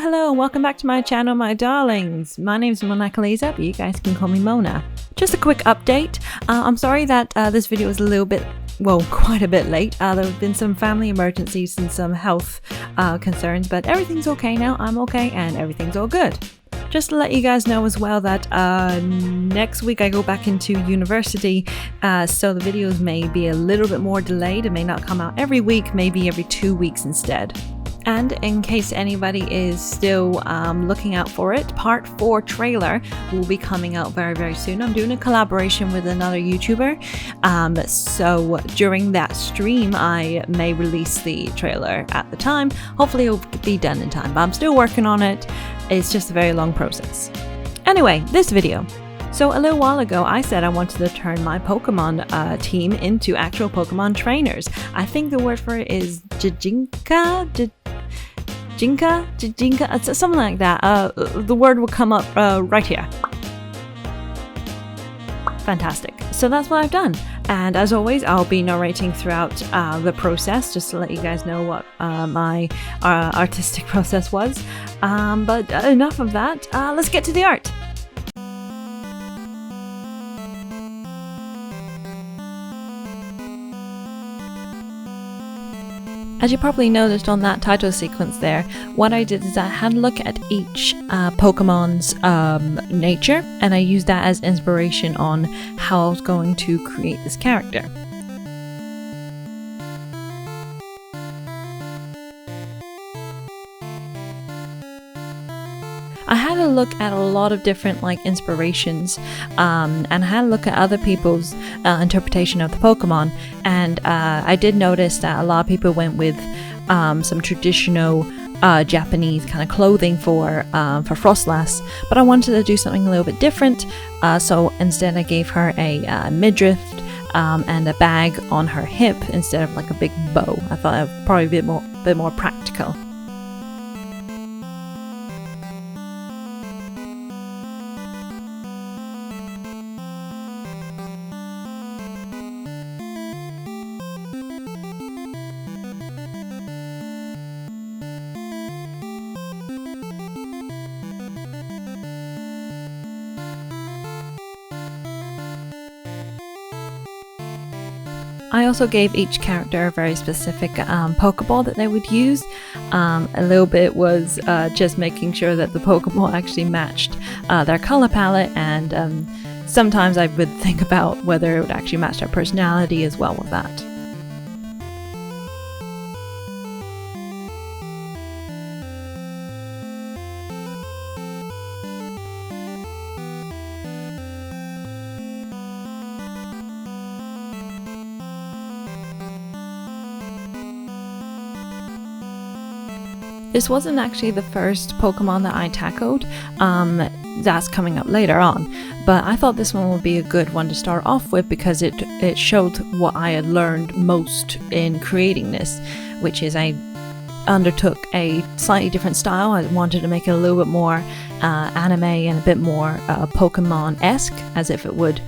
Hello, welcome back to my channel, my darlings. My name is Mona Kaleza, but you guys can call me Mona. Just a quick update. I'm sorry that this video is a little bit, well, quite a bit late. There have been some family emergencies and some health concerns, but everything's okay now. I'm okay and everything's all good. Just to let you guys know as well that next week I go back into university, so the videos may be a little bit more delayed. It may not come out every week, maybe every 2 weeks instead. And in case anybody is still looking out for it, part 4 trailer will be coming out very soon. I'm doing a collaboration with another YouTuber, so during that stream I may release the trailer at the time. Hopefully it'll be done in time, but I'm still working on it. It's just a very long process. Anyway, this video. So a little while ago I said I wanted to turn my Pokemon team into actual Pokemon trainers. I think the word for it is GIJINKA? GIJINKA? Something like that. The word will come up right here. Fantastic. So that's what I've done. And as always, I'll be narrating throughout the process, just to let you guys know what my artistic process was. But enough of that. Let's get to the art. As you probably noticed on that title sequence there, what I did is I had a look at each Pokemon's nature, and I used that as inspiration on how I was going to create this character. I had a look at a lot of different inspirations, and I had a look at other people's interpretation of the Pokemon, and I did notice that a lot of people went with some traditional Japanese kind of clothing for Froslass, but I wanted to do something a little bit different, so instead I gave her a midriff and a bag on her hip instead of like a big bow. I thought that would probably be a bit more practical. I also gave each character a very specific Pokeball that they would use. A little bit was just making sure that the Pokeball actually matched their color palette, and sometimes I would think about whether it would actually match their personality as well with that. This wasn't actually the first Pokemon that I tackled, that's coming up later on, but I thought this one would be a good one to start off with because it showed what I had learned most in creating this, which is I undertook a slightly different style. I wanted to make it a little bit more anime and a bit more Pokemon-esque, as if it would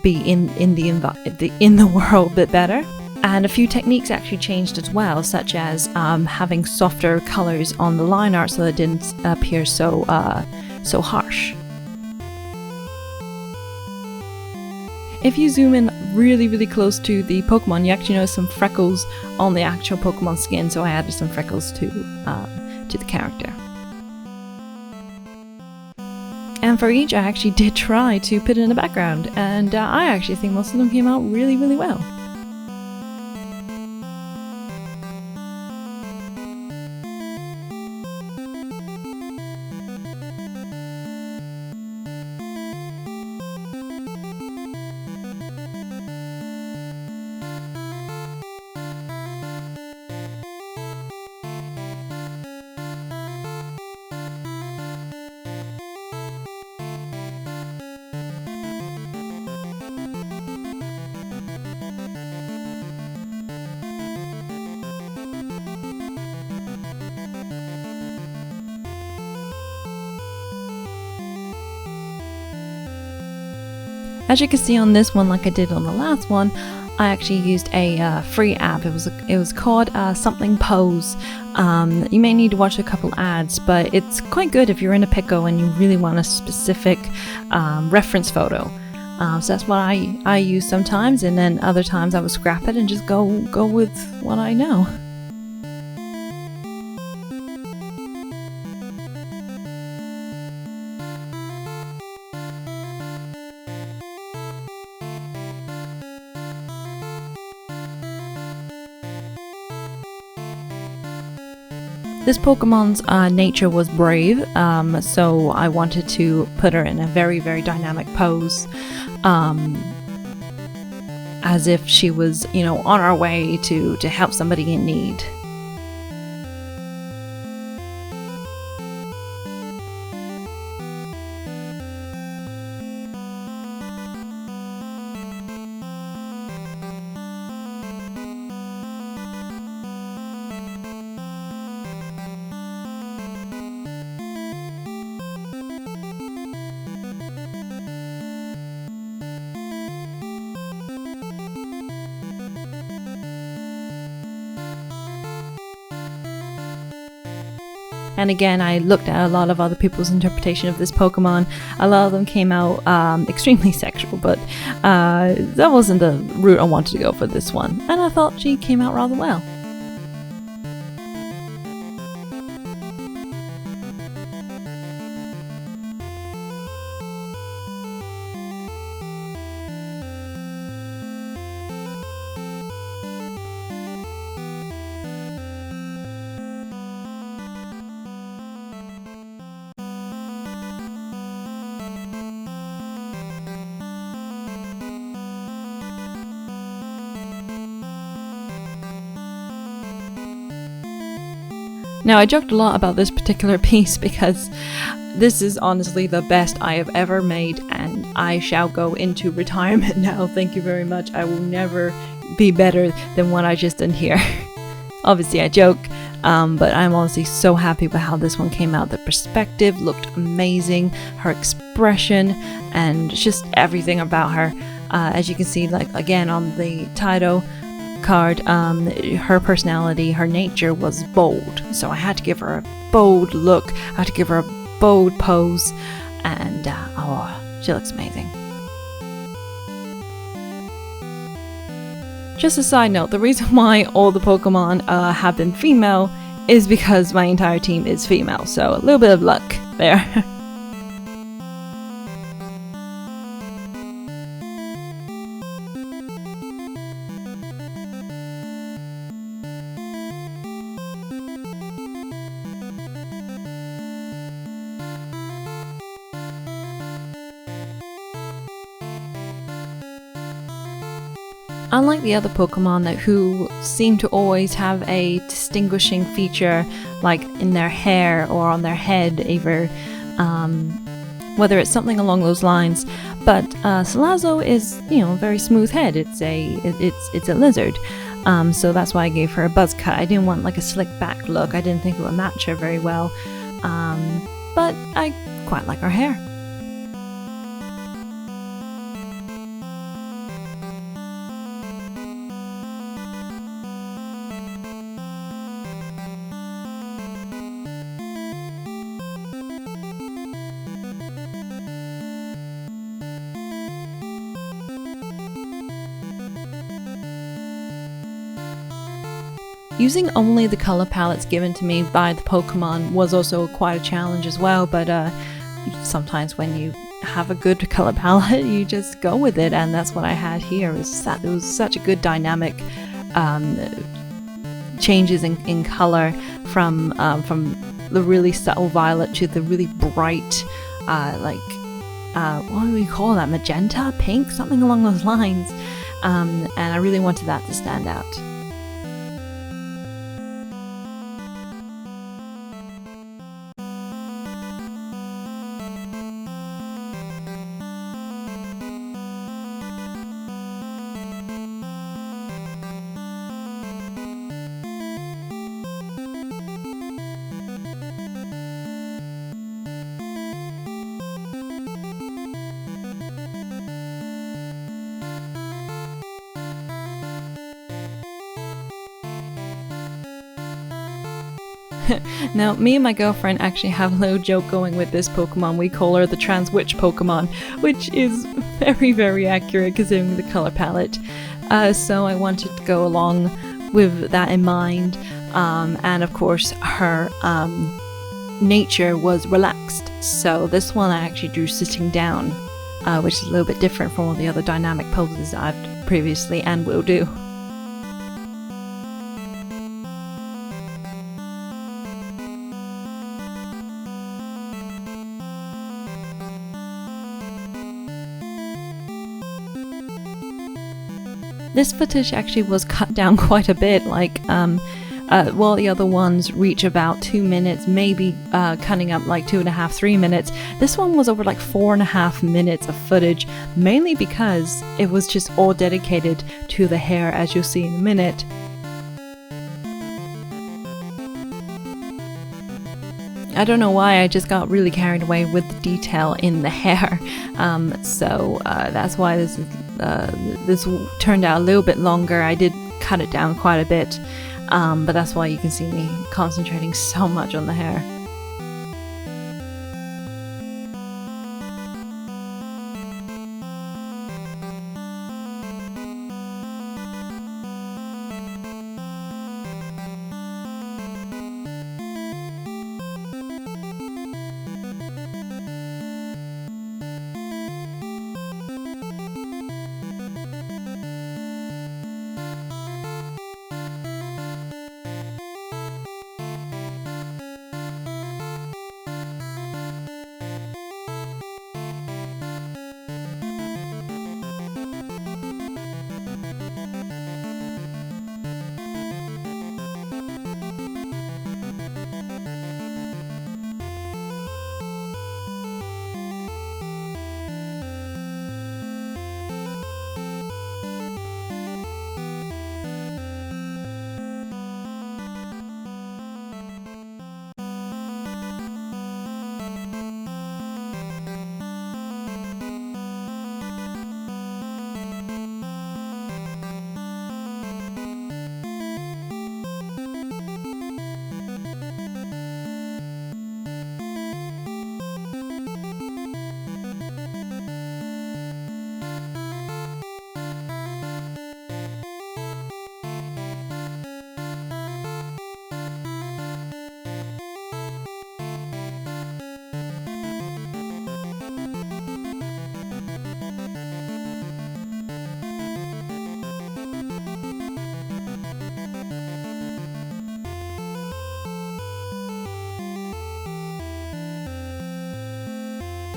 be in the world a bit better. And a few techniques actually changed as well, such as having softer colors on the line art so that it didn't appear so harsh. If you zoom in really close to the Pokemon, you actually notice some freckles on the actual Pokemon skin, so I added some freckles to the character. And for each, I actually did try to put it in the background, and I actually think most of them came out really well. As you can see on this one, like I did on the last one, I actually used a free app. It was called something Pose. You may need to watch a couple ads, but it's quite good if you're in a pickle and you really want a specific reference photo. So that's what I use sometimes, and then other times I would scrap it and just go with what I know. This Pokemon's nature was brave, so I wanted to put her in a very, very dynamic pose, as if she was, you know, on her way to help somebody in need. And again, I looked at a lot of other people's interpretation of this Pokemon. A lot of them came out extremely sexual, but that wasn't the route I wanted to go for this one. And I thought she came out rather well. Now, I joked a lot about this particular piece because this is honestly the best I have ever made, and I shall go into retirement now. Thank you very much. I will never be better than what I just did here. Obviously, I joke, but I'm honestly so happy with how this one came out. The perspective looked amazing, her expression, and just everything about her. As you can see, like again on the title card, her personality, her nature was bold, so I had to give her a bold look, I had to give her a bold pose, and oh, she looks amazing. Just a side note, the reason why all the Pokemon have been female is because my entire team is female, so a little bit of luck there. Unlike the other Pokemon who seem to always have a distinguishing feature, like in their hair or on their head, either whether it's something along those lines, but Salazzle is, you know, a very smooth head. It's a lizard, so that's why I gave her a buzz cut. I didn't want like a slick back look. I didn't think it would match her very well, but I quite like her hair. Using only the color palettes given to me by the Pokemon was also quite a challenge as well, but sometimes when you have a good color palette, you just go with it, and that's what I had here. It was such a good dynamic changes in color from the really subtle violet to the really bright, what do we call that? Magenta? Pink? Something along those lines. And I really wanted that to stand out. Now, me and my girlfriend actually have a little joke going with this Pokemon. We call her the Trans Witch Pokemon, which is very, very accurate considering the color palette. So I wanted to go along with that in mind. And of course, her nature was relaxed. So this one I actually drew sitting down, which is a little bit different from all the other dynamic poses I've previously and will do. This footage actually was cut down quite a bit, like while the other ones reach about 2 minutes, maybe cutting up like 2.5, 3 minutes. This one was over like 4.5 minutes of footage, mainly because it was just all dedicated to the hair, as you'll see in a minute. I don't know why, I just got really carried away with the detail in the hair, so that's why this turned out a little bit longer. I did cut it down quite a bit, but that's why you can see me concentrating so much on the hair.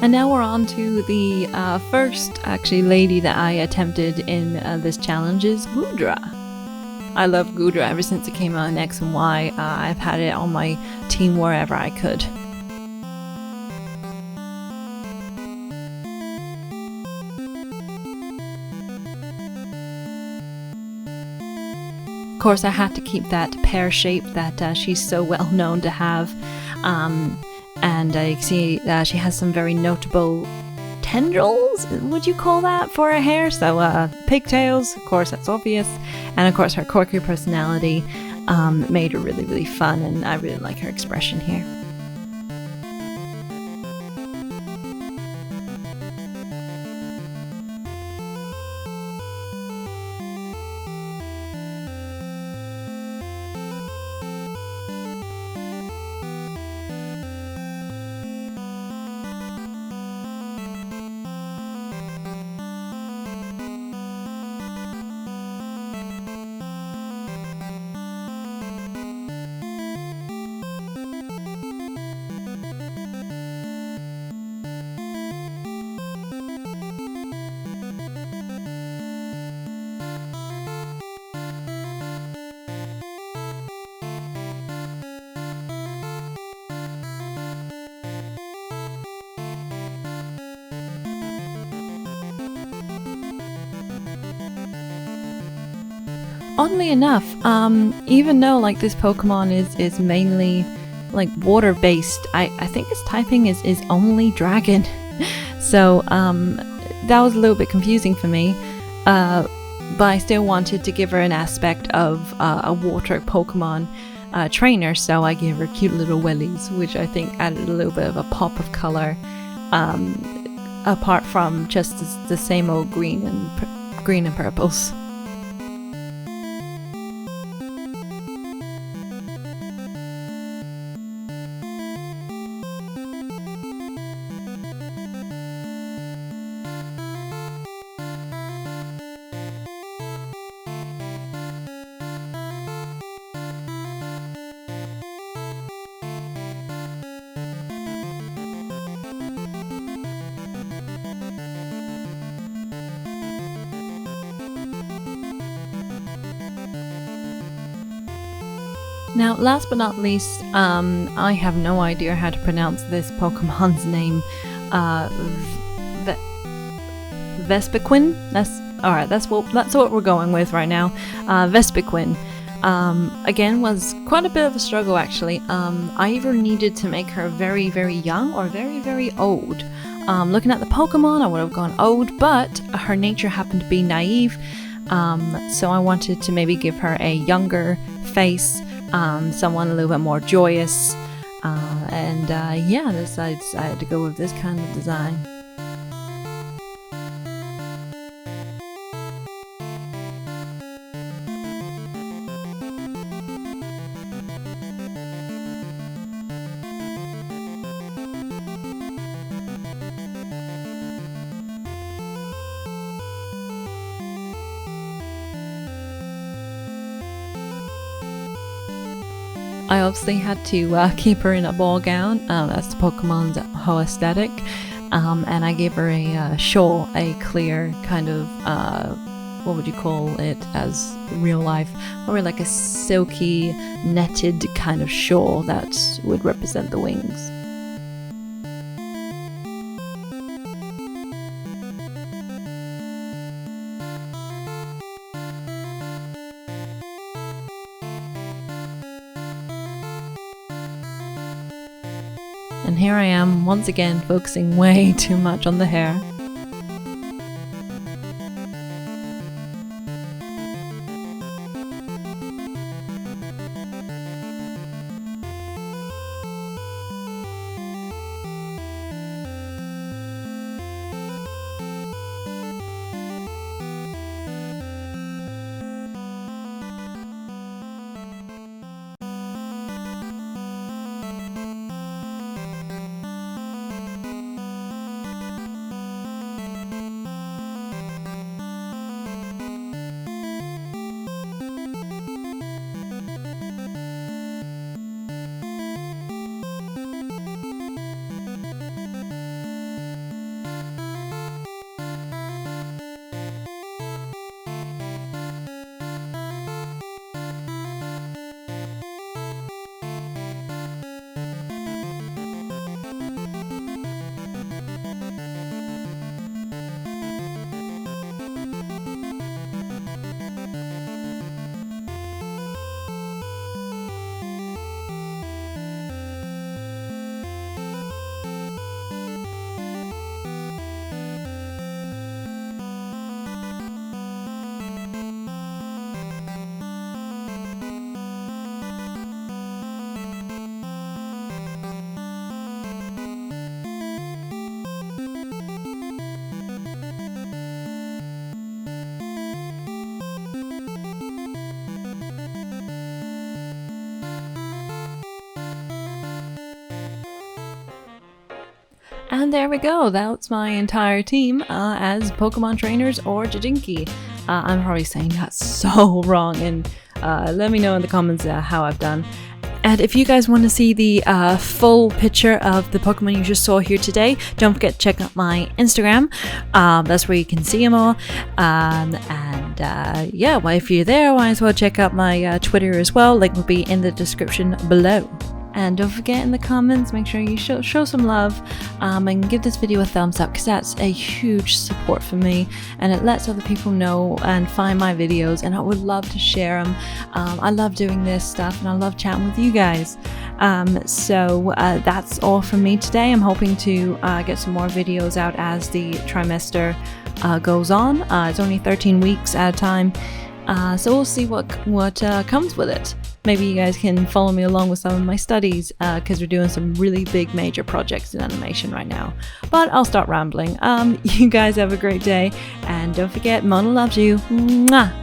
And now we're on to the first actually lady that I attempted in this challenge is Goodra. I love Goodra ever since it came out in X and Y. I've had it on my team wherever I could. Of course, I had to keep that pear shape that she's so well known to have. And you can see she has some very notable tendrils, would you call that, for her hair? So pigtails, of course, that's obvious. And of course her quirky personality made her really, really fun, and I really like her expression here. Oddly enough, even though like this Pokemon is mainly like water based, I think its typing is only dragon. So that was a little bit confusing for me, but I still wanted to give her an aspect of a water Pokemon, trainer, so I gave her cute little wellies, which I think added a little bit of a pop of color, apart from just the same old green and purples. Now, last but not least, I have no idea how to pronounce this Pokemon's name. Vespiquen? That's what we're going with right now. Vespiquen. Again, was quite a bit of a struggle actually. I either needed to make her very, very young or very, very old. Looking at the Pokemon, I would have gone old, but her nature happened to be naive. So I wanted to maybe give her a younger face. Someone a little bit more joyous, and yeah, I decided to go with this kind of design. I obviously had to keep her in a ball gown, that's the Pokemon's whole aesthetic, and I gave her a shawl, a clear kind of, what would you call it as real life, or like a silky netted kind of shawl that would represent the wings. And here I am, once again, focusing way too much on the hair. And there we go, that's my entire team as Pokemon trainers or Gijinki. I'm probably saying that so wrong, and let me know in the comments how I've done. And if you guys want to see the full picture of the Pokemon you just saw here today, don't forget to check out my Instagram. That's where you can see them all. Yeah, well, if you're there, might as well check out my Twitter as well. Link will be in the description below. And don't forget in the comments, make sure you show some love and give this video a thumbs up, because that's a huge support for me and it lets other people know and find my videos, and I would love to share them. I love doing this stuff and I love chatting with you guys. So that's all from me today. I'm hoping to get some more videos out as the trimester goes on. It's only 13 weeks at a time. So we'll see what comes with it. Maybe you guys can follow me along with some of my studies, because we're doing some really big major projects in animation right now. But I'll start rambling. You guys have a great day, and don't forget, Mona loves you. Mwah!